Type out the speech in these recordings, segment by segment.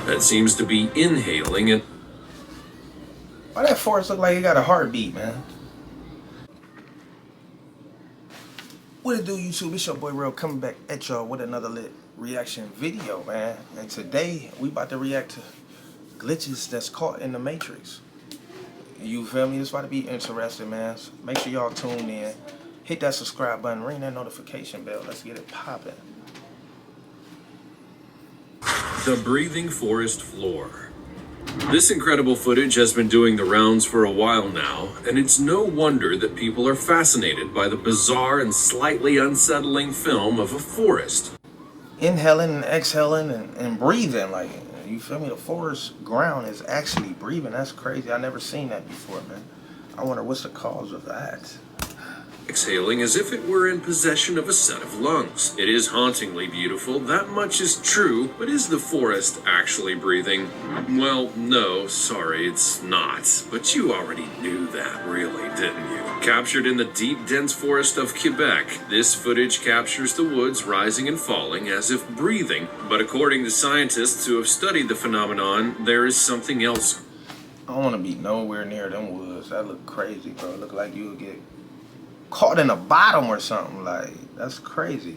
that seems to be inhaling and... Why that forest look like it got a heartbeat, man? What it do, YouTube? It's your boy Real coming back at y'all with another lit reaction video, man. And today we about to react to glitches that's caught in the Matrix. You feel me? It's about to be interesting, man. So make sure y'all tune in. Hit that subscribe button, ring that notification bell. Let's get it popping. The breathing forest floor. This incredible footage has been doing the rounds for a while now, and it's no wonder that people are fascinated by the bizarre and slightly unsettling film of a forest. Inhaling and exhaling and breathing, like, you feel me? The forest ground is actually breathing. That's crazy. I never seen that before, man. I wonder what's the cause of that. Exhaling as if it were in possession of a set of lungs. It is hauntingly beautiful, that much is true, but is the forest actually breathing? Well, no, sorry, it's not. But you already knew that, really, didn't you? Captured in the deep, dense forest of Quebec, this footage captures the woods rising and falling as if breathing. But according to scientists who have studied the phenomenon, there is something else. I don't want to be nowhere near them woods. That look crazy, bro. It look like you would get caught in the bottom or something. Like, that's crazy.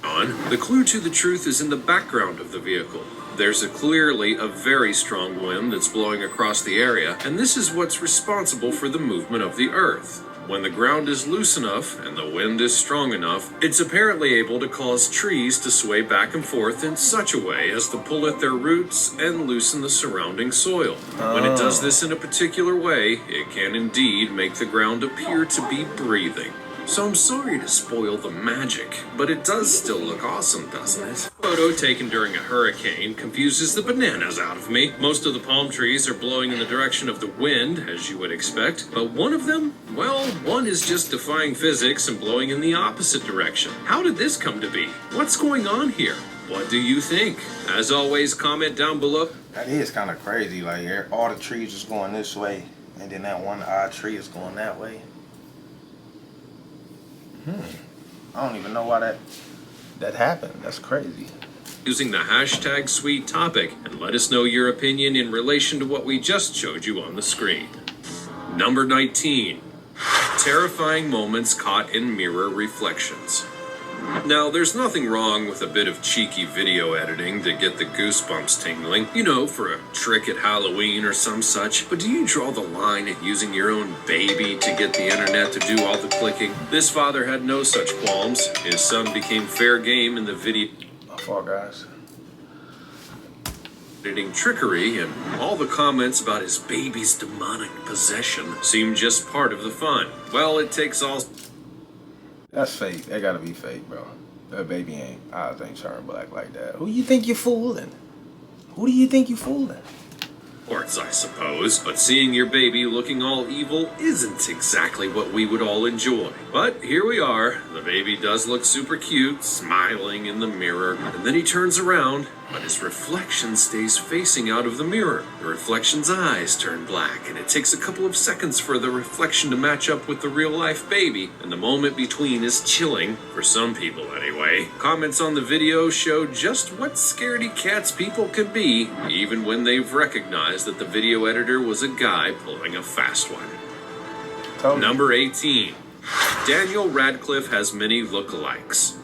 The clue to the truth is in the background of the vehicle. There's clearly a very strong wind that's blowing across the area, and this is what's responsible for the movement of the earth. When the ground is loose enough and the wind is strong enough, it's apparently able to cause trees to sway back and forth in such a way as to pull at their roots and loosen the surrounding soil. When it does this in a particular way, it can indeed make the ground appear to be breathing. So I'm sorry to spoil the magic, but it does still look awesome, doesn't it? Photo taken during a hurricane confuses the bananas out of me. Most of the palm trees are blowing in the direction of the wind, as you would expect, but one of them, well, one is just defying physics and blowing in the opposite direction. How did this come to be? What's going on here? What do you think? As always, comment down below. That is kind of crazy. Like, all the trees is going this way, and then that one odd tree is going that way. I don't even know why that happened. That's crazy. Using the hashtag sweet topic and let us know your opinion in relation to what we just showed you on the screen. Number 19. Terrifying moments caught in mirror reflections. Now, there's nothing wrong with a bit of cheeky video editing to get the goosebumps tingling, you know, for a trick at Halloween or some such, but do you draw the line at using your own baby to get the internet to do all the clicking? This father had no such qualms. His son became fair game in the video guys. Editing trickery, and all the comments about his baby's demonic possession seem just part of the fun. Well, it takes all... That's fake. That gotta be fake, bro. That baby eyes ain't turn black like that. Who you think you're fooling? Who do you think you're fooling? Sports, I suppose, but seeing your baby looking all evil isn't exactly what we would all enjoy. But here we are. The baby does look super cute, smiling in the mirror, and then he turns around, but his reflection stays facing out of the mirror. The reflection's eyes turn black, and it takes a couple of seconds for the reflection to match up with the real-life baby, and the moment between is chilling, for some people anyway. Comments on the video show just what scaredy cats people can be, even when they've recognized that the video editor was a guy pulling a fast one. Number 18. Daniel Radcliffe has many lookalikes.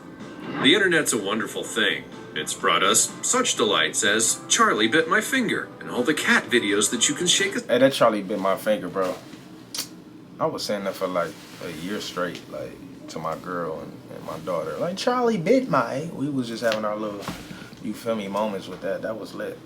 The internet's a wonderful thing. It's brought us such delights as Charlie bit my finger and all the cat videos that you can shake. Hey, that Charlie bit my finger, bro. I was saying that for like a year straight, like, to my girl and my daughter. Like, Charlie bit my... We was just having our little, you feel me, moments with that. That was lit.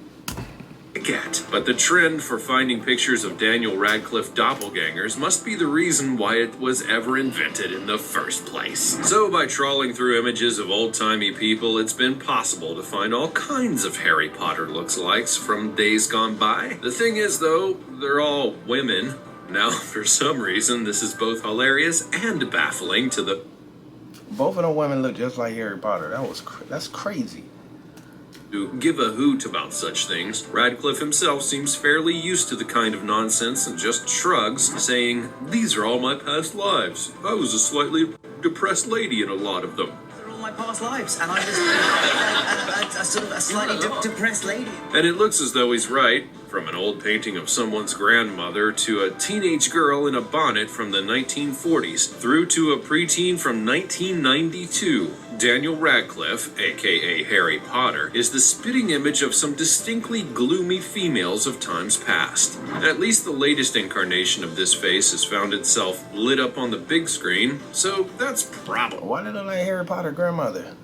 Cat. But the trend for finding pictures of Daniel Radcliffe doppelgangers must be the reason why it was ever invented in the first place. So by trawling through images of old-timey people, it's been possible to find all kinds of Harry Potter lookalikes from days gone by. The thing is, though, they're all women. Now, for some reason, this is both hilarious and baffling to the... Both of them women look just like Harry Potter. That's crazy. To give a hoot about such things, Radcliffe himself seems fairly used to the kind of nonsense and just shrugs, saying, "These are all my past lives. I was a slightly depressed lady in a lot of them." my past lives, and I'm just a sort of a slightly depressed lady. And it looks as though he's right. From an old painting of someone's grandmother to a teenage girl in a bonnet from the 1940s, through to a preteen from 1992, Daniel Radcliffe, aka Harry Potter, is the spitting image of some distinctly gloomy females of times past. At least the latest incarnation of this face has found itself lit up on the big screen, so that's probably... Why did it look like Harry Potter grandmother?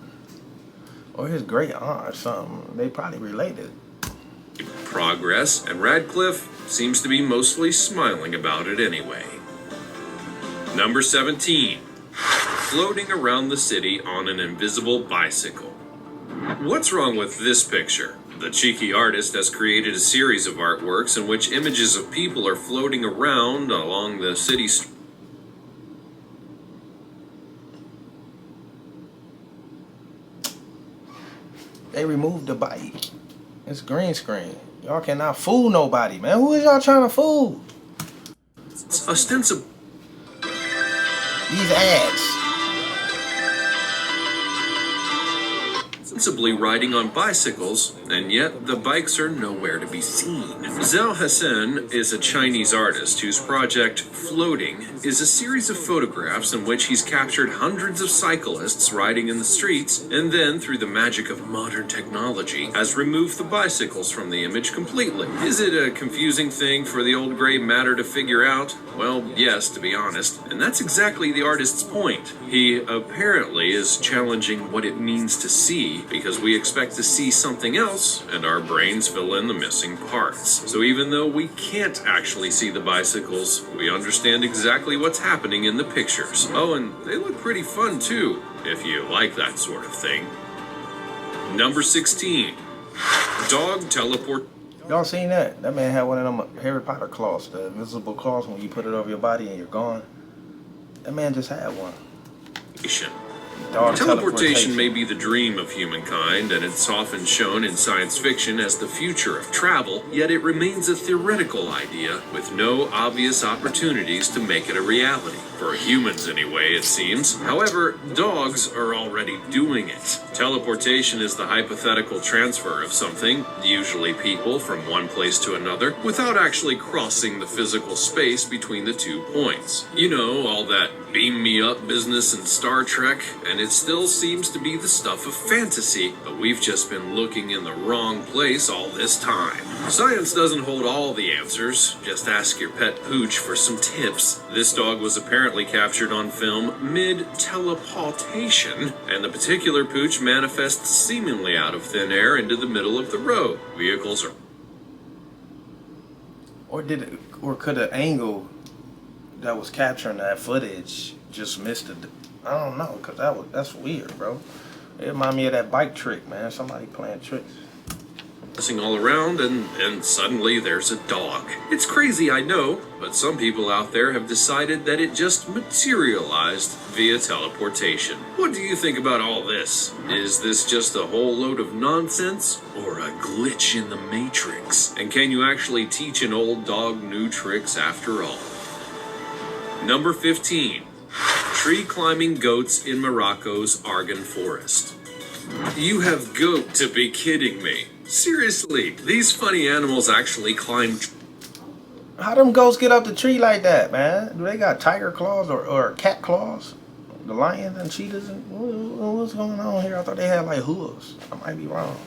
Or his great aunt or something. They probably related. Progress, and Radcliffe seems to be mostly smiling about it anyway. Number 17. Floating around the city on an invisible bicycle. What's wrong with this picture? The cheeky artist has created a series of artworks in which images of people are floating around along the city street. They removed the bike. It's green screen. Y'all cannot fool nobody, man. Who is y'all trying to fool? Ostensibly These ads. riding on bicycles, and yet the bikes are nowhere to be seen. Zhao Hassan is a Chinese artist whose project, Floating, is a series of photographs in which he's captured hundreds of cyclists riding in the streets, and then, through the magic of modern technology, has removed the bicycles from the image completely. Is it a confusing thing for the old gray matter to figure out? Well, yes, to be honest, and that's exactly the artist's point. He apparently is challenging what it means to see, because we expect to see something else, and our brains fill in the missing parts. So even though we can't actually see the bicycles, we understand exactly what's happening in the pictures. Oh, and they look pretty fun too, if you like that sort of thing. Number 16. Dog teleport. Y'all seen that? That man had one of them Harry Potter claws, the invisible claws when you put it over your body and you're gone. That man just had one. Dog teleportation may be the dream of humankind, and it's often shown in science fiction as the future of travel, yet it remains a theoretical idea with no obvious opportunities to make it a reality. For humans anyway, it seems. However, dogs are already doing it. Teleportation is the hypothetical transfer of something, usually people, from one place to another, without actually crossing the physical space between the 2 points. You know, all that beam me up business in Star Trek, and it still seems to be the stuff of fantasy, but we've just been looking in the wrong place all this time. Science doesn't hold all the answers, just ask your pet pooch for some tips. This dog was apparently captured on film mid-teleportation, and the particular pooch manifests seemingly out of thin air into the middle of the road. Vehicles are... Or could an angle that was capturing that footage just missed it? I don't know, cause that's weird, bro. It reminded me of that bike trick, man. Somebody playing tricks. all around, and suddenly there's a dog. It's crazy, I know, but some people out there have decided that it just materialized via teleportation. What do you think about all this? Is this just a whole load of nonsense, or a glitch in the Matrix? And can you actually teach an old dog new tricks after all? Number 15. Tree climbing goats in Morocco's Argan forest. You have goat to be kidding me. Seriously, these funny animals actually climb... How them goats get up the tree like that, man? Do they got tiger claws or cat claws? The lions and cheetahs? What's going on here? I thought they had like hooves. I might be wrong.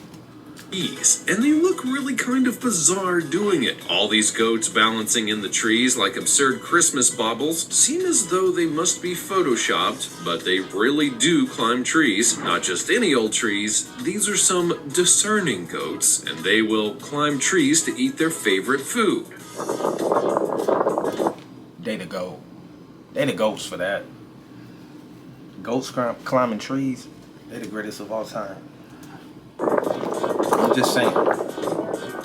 And they look really kind of bizarre doing it. All these goats balancing in the trees like absurd Christmas baubles seem as though they must be photoshopped, but they really do climb trees. Not just any old trees, these are some discerning goats, and they will climb trees to eat their favorite food. They the goat. They the goats for that. Goats climbing trees, they the greatest of all time. I'm just saying.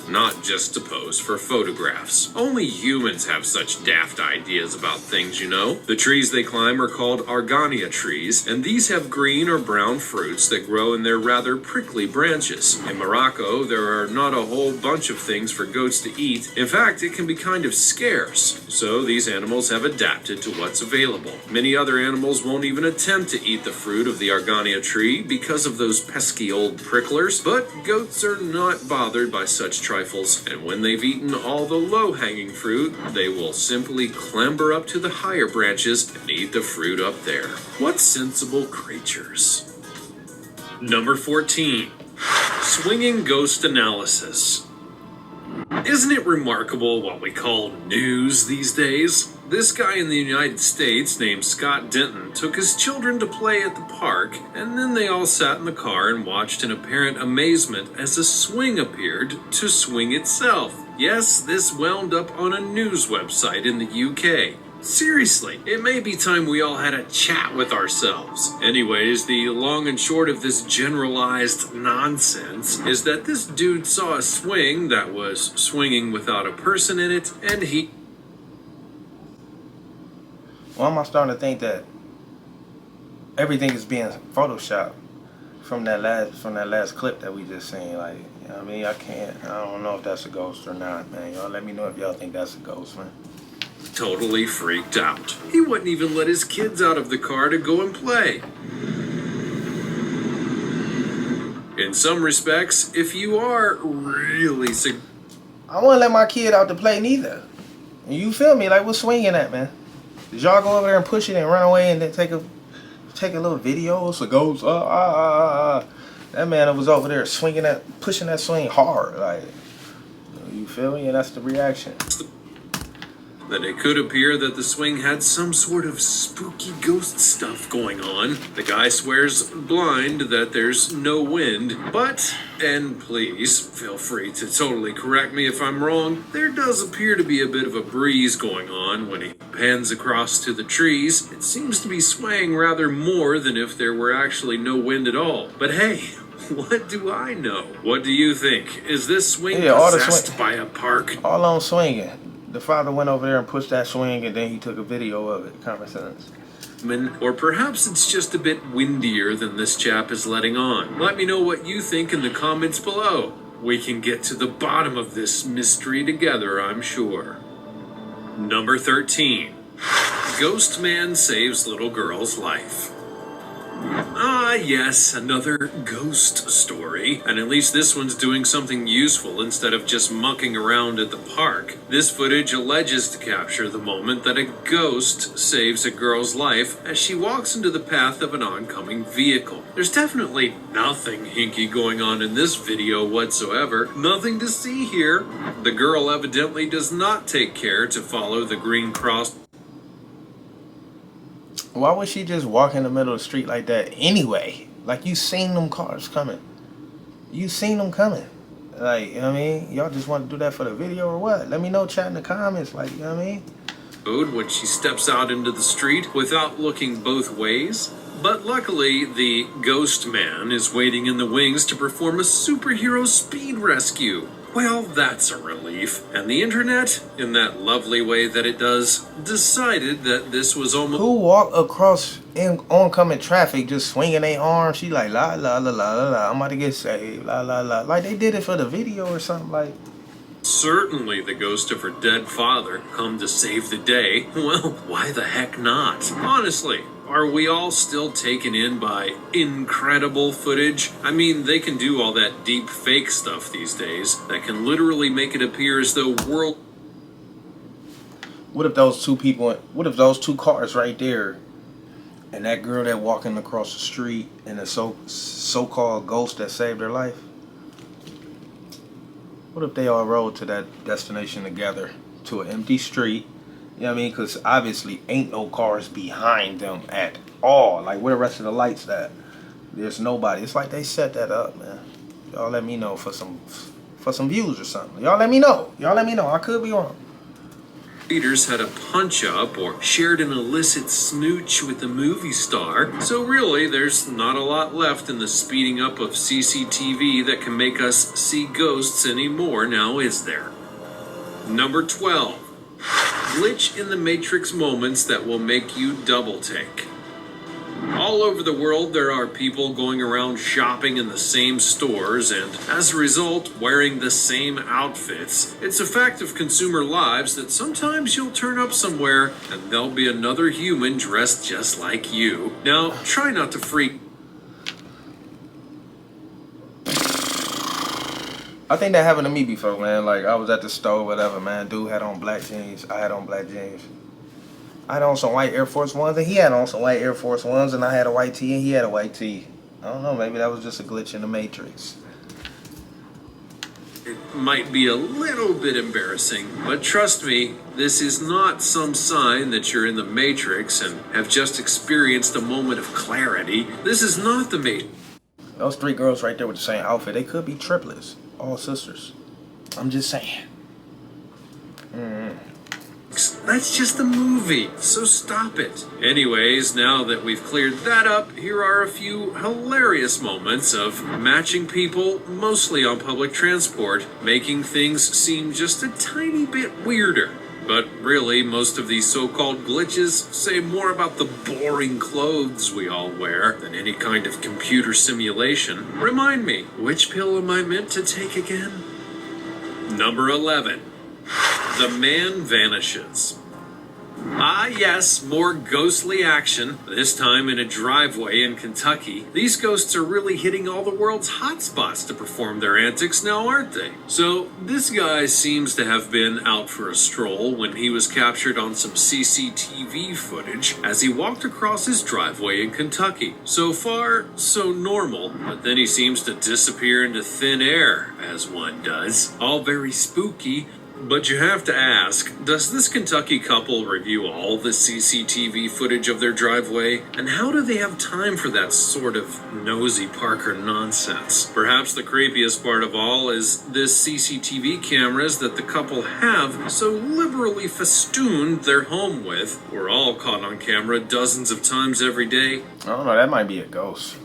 not just to pose for photographs. Only humans have such daft ideas about things, you know. The trees they climb are called argania trees, and these have green or brown fruits that grow in their rather prickly branches. In Morocco, there are not a whole bunch of things for goats to eat. In fact, it can be kind of scarce, so these animals have adapted to what's available. Many other animals won't even attempt to eat the fruit of the argania tree because of those pesky old pricklers, but goats are not bothered by such trifles, and when they've eaten all the low-hanging fruit, they will simply clamber up to the higher branches and eat the fruit up there. What sensible creatures. Number 14. Swinging ghost analysis. Isn't it remarkable what we call news these days? This guy in the United States named Scott Denton took his children to play at the park, and then they all sat in the car and watched in apparent amazement as a swing appeared to swing itself. Yes, this wound up on a news website in the UK. Seriously, it may be time we all had a chat with ourselves. Anyways, the long and short of this generalized nonsense is that this dude saw a swing that was swinging without a person in it, and he... Why am I starting to think that everything is being photoshopped from that last clip that we just seen? Like, you know what I mean? I don't know if that's a ghost or not, man. Y'all let me know if y'all think that's a ghost, man. Totally freaked out. He wouldn't even let his kids out of the car to go and play. In some respects, if you are really I wouldn't let my kid out to play neither. You feel me? Like, what's swinging at, man? Did y'all go over there and push it and run away and then take a little video? It's a ghost. That man was over there pushing that swing hard. Like, you feel me? And that's the reaction. That it could appear that the swing had some sort of spooky ghost stuff going on. The guy swears blind that there's no wind, but, and please feel free to totally correct me if I'm wrong, there does appear to be a bit of a breeze going on when he pans across to the trees. It seems to be swaying rather more than if there were actually no wind at all. But hey, what do I know? What do you think? Is this swing possessed by a park? All on swinging. The father went over there and pushed that swing, and then he took a video of it. Common sense. Or perhaps it's just a bit windier than this chap is letting on. Let me know what you think in the comments below. We can get to the bottom of this mystery together, I'm sure. Number 13. Ghost man saves little girl's life. Ah, yes, another ghost story. And at least this one's doing something useful instead of just mucking around at the park. This footage alleges to capture the moment that a ghost saves a girl's life as she walks into the path of an oncoming vehicle. There's definitely nothing hinky going on in this video whatsoever. Nothing to see here. The girl evidently does not take care to follow the green cross. Why would she just walk in the middle of the street like that anyway? Like, you seen them cars coming. You seen them coming. Like, you know what I mean? Y'all just want to do that for the video or what? Let me know, chat in the comments. Like, you know what I mean? When she steps out into the street without looking both ways. But luckily, the ghost man is waiting in the wings to perform a superhero speed rescue. Well, that's a relief. And the internet, in that lovely way that it does, decided that this was almost... Who walked across in oncoming traffic just swinging their arms? She like, la, la, la, la, la, la, I'm about to get saved, la, la, la. Like, they did it for the video or something, like... Certainly the ghost of her dead father come to save the day. Well, why the heck not? Honestly, are we all still taken in by incredible footage? I mean, they can do all that deep fake stuff these days that can literally make it appear as though world... What if those two cars right there and that girl that walking across the street and the so-called ghost that saved her life? What if they all rode to that destination together to an empty street? You know what I mean? Because obviously ain't no cars behind them at all. Like, where the rest of the lights at? There's nobody. It's like they set that up, man. Y'all let me know for some views or something. Y'all let me know. Y'all let me know. I could be wrong. Readers had a punch up or shared an illicit smooch with a movie star. So really, there's not a lot left in the speeding up of CCTV that can make us see ghosts anymore, now is there? Number 12. Glitch in the Matrix moments that will make you double take. All over the world, there are people going around shopping in the same stores and, as a result, wearing the same outfits. It's a fact of consumer lives that sometimes you'll turn up somewhere and there'll be another human dressed just like you. Now, try not to freak. I think that happened to me before, man. Like, I was at the store, whatever, man. Dude had on black jeans. I had on black jeans. I had on some white Air Force Ones, and he had on some white Air Force Ones, and I had a white tee, and he had a white tee. I don't know, maybe that was just a glitch in the Matrix. It might be a little bit embarrassing, but trust me, this is not some sign that you're in the Matrix and have just experienced a moment of clarity. This is not the Matrix. Those three girls right there with the same outfit, they could be triplets, all sisters. I'm just saying. That's just a movie, so stop it. Anyways, now that we've cleared that up, here are a few hilarious moments of matching people, mostly on public transport, making things seem just a tiny bit weirder. But really, most of these so-called glitches say more about the boring clothes we all wear than any kind of computer simulation. Remind me, which pill am I meant to take again? Number 11. The man vanishes. Ah, yes, more ghostly action, this time in a driveway in Kentucky. These ghosts are really hitting all the world's hotspots to perform their antics now, aren't they? So, this guy seems to have been out for a stroll when he was captured on some CCTV footage as he walked across his driveway in Kentucky. So far, so normal, but then he seems to disappear into thin air, as one does. All very spooky. But you have to ask, does this Kentucky couple review all the CCTV footage of their driveway? And how do they have time for that sort of nosy Parker nonsense? Perhaps the creepiest part of all is this CCTV cameras that the couple have so liberally festooned their home with. We're all caught on camera dozens of times every day. I don't know, that might be a ghost.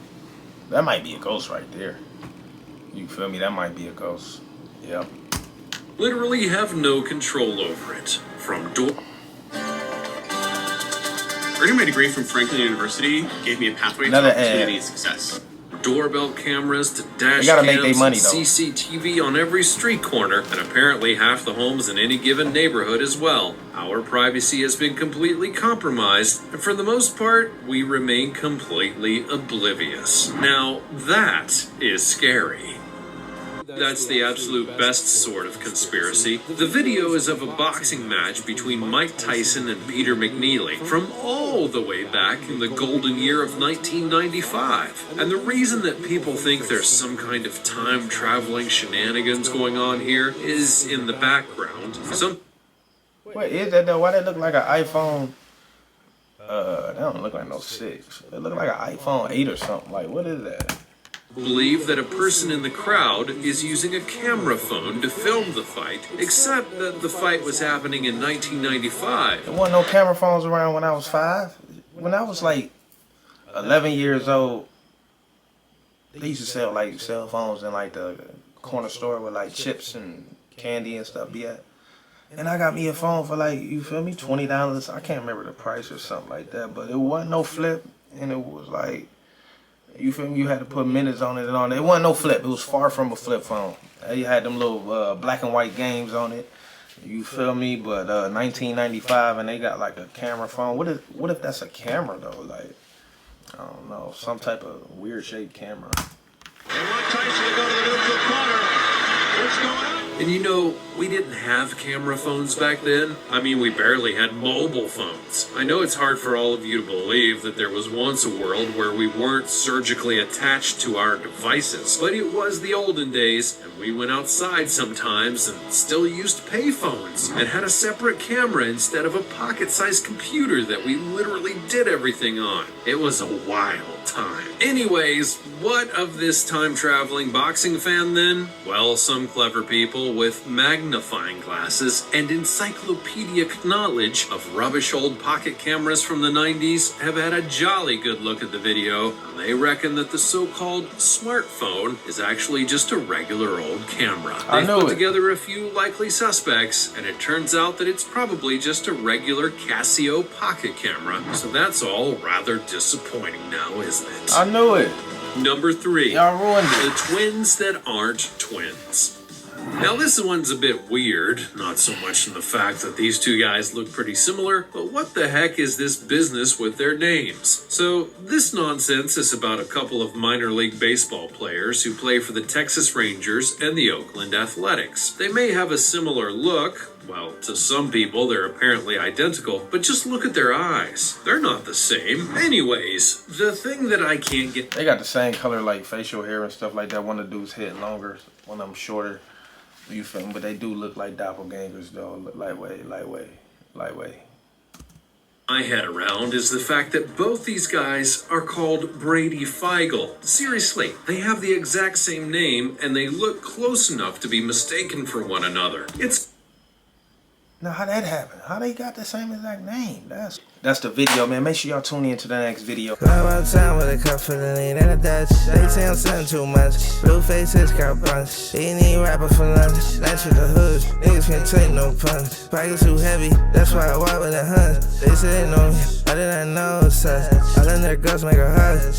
That might be a ghost right there. You feel me? That might be a ghost. Yep. Literally have no control over it. From Earning my degree from Franklin University gave me a pathway to opportunity and success. Doorbell cameras to dash gotta cams make their money, and though. CCTV on every street corner, and apparently half the homes in any given neighborhood as well. Our privacy has been completely compromised, and for the most part, we remain completely oblivious. Now, that is scary. That's the absolute best sort of conspiracy. The video is of a boxing match between Mike Tyson and Peter McNeely from all the way back in the golden year of 1995. And the reason that people think there's some kind of time-traveling shenanigans going on here is in the background. What is that though? Why that look like an iPhone? That don't look like no 6. It look like an iPhone 8 or something. Like, what is that? Believe that a person in the crowd is using a camera phone to film the fight, except that the fight was happening in 1995. There wasn't no camera phones around when I was 5. When I was like 11 years old, they used to sell like cell phones in like the corner store with like chips and candy and stuff be at. And I got me a phone for like, you feel me, $20. I can't remember the price or something like that, but it wasn't no flip, and it was like, you feel me? You had to put minutes on it and on it. It wasn't no flip. It was far from a flip phone. You had them little black and white games on it. You feel me? But 1995, and they got like a camera phone. What if that's a camera though? Like, I don't know, some type of weird shaped camera. They want Tyson to go to the neutral corner. What's going on? And you know, we didn't have camera phones back then. I mean, we barely had mobile phones. I know it's hard for all of you to believe that there was once a world where we weren't surgically attached to our devices. But it was the olden days, and we went outside sometimes and still used payphones and had a separate camera instead of a pocket-sized computer that we literally did everything on. It was a wild time. Anyways, what of this time-traveling boxing fan then? Well, some clever people with magnifying glasses and encyclopedic knowledge of rubbish old pocket cameras from the 90s have had a jolly good look at the video. They reckon that the so-called smartphone is actually just a regular old camera. They've put together a few likely suspects, and it turns out that it's probably just a regular Casio pocket camera. So that's all rather disappointing now, isn't it? I knew it. Number 3. Y'all ruined it. The twins that aren't twins. Now this one's a bit weird, not so much in the fact that these two guys look pretty similar, but what the heck is this business with their names? So this nonsense is about a couple of minor league baseball players who play for the Texas Rangers and the Oakland Athletics. They may have a similar look. Well, to some people, they're apparently identical, but just look at their eyes. They're not the same. Anyways, the thing that I can't get... They got the same color, like facial hair and stuff like that. One of the dudes' head longer, one of them shorter. You feel me? But they do look like doppelgangers, though. Lightweight. My head around is the fact that both these guys are called Brady Feigl. Seriously, they have the exact same name, and they look close enough to be mistaken for one another. It's... Now, how that happened? How they got the same exact name? That's the video, man. Make sure y'all tune in to the next video. About time with a cup for the lean and a Dutch. They say I'm something too much. Blue faces got bunch. He need rapper for lunch. Lunch with the hood. Niggas can't take no punch. Pockets too heavy. That's why I walk with the hunt. They say they know me. I did not know such. All in their girls make a hush.